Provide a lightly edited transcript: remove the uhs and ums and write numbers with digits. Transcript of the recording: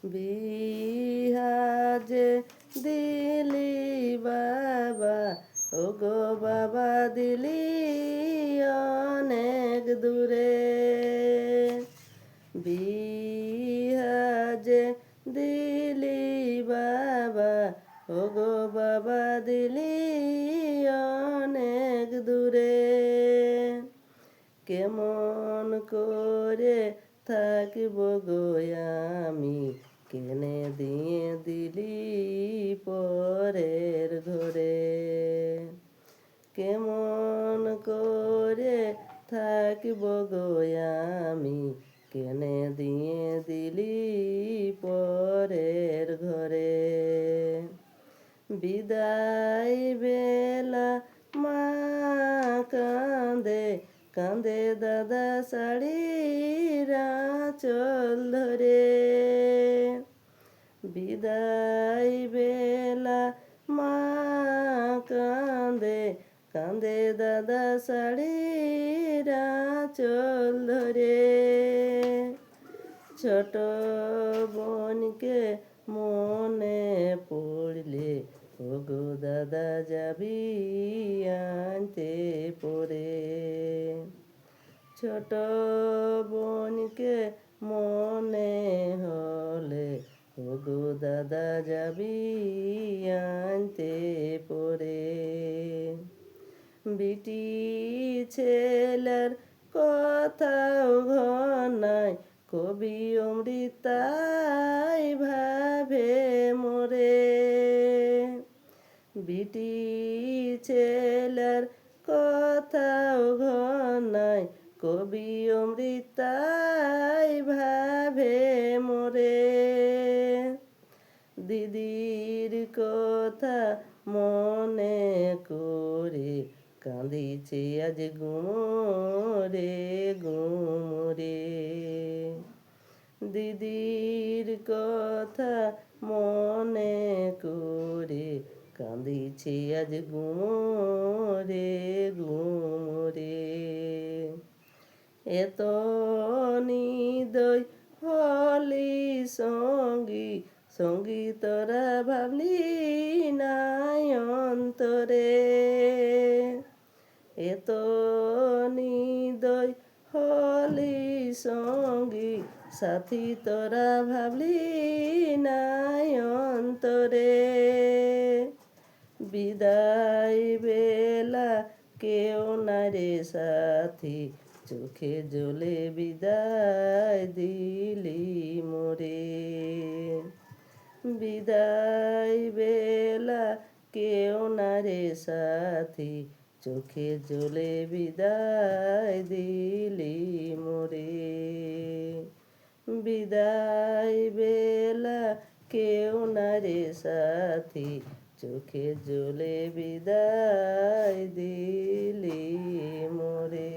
বিহাজে দিলি বাবা, ও গো বাবা দিলি অনেক দূরে। বিহাজে দিলি বাবা, ও গো বাবা দিলি অনেক দূরে। কেমন করে থাকিব গো আমি, কেনে দিয়ে দিলি পরের ঘরে। কেমন করে থাকিব গো আমি, কেনে দিয়ে দিলি পরের ঘরে। বিদায় বেলা মা কাঁদে কাঁদে দাদা শাড়ির আঁচল ধরে। বিদায় বেলা মা কাঁদে কাঁদে দাদা শাড়ির আঁচল ধরে। ছোট বোনকে মনে পড়লে, ও গো দাদা যাবি আনতে পড়ে। ছোট বোনকে মনে হলে, ও গো দাদা যাবি আনতে পড়ে। বিটি ছেলের কথাও ঘনায়, কবি অমৃতাই ভাবে মোরে। বিটি ছেলের কথাও ঘনায়, কবি অমৃতাই ভাবে মোরে। দিদির কথা মনে করে, কাঁদিছে আজ গুমরে গুমরে। দিদির কথা মনে করে, কাঁদিছে আজ গুমরে গুমরে। এত নিদয় হলি সঙ্গী, সঙ্গী তোরা ভাবলি নাই অন্তরে। এত নিদয় হলি সঙ্গী, সাথী তোরা ভাবলি নাই অন্তরে। বিদায় বেলা কেউ না রে সাথী, চোখে জলে বিদায় দিলি মোরে। বিদায় বেলা কেউ না রে সাথী, চোখে জলে বিদায় দিলি মোরে। বিদায় বেলা কেউ না রে সাথী, চোখে জলে বিদায় দিলি মোরে।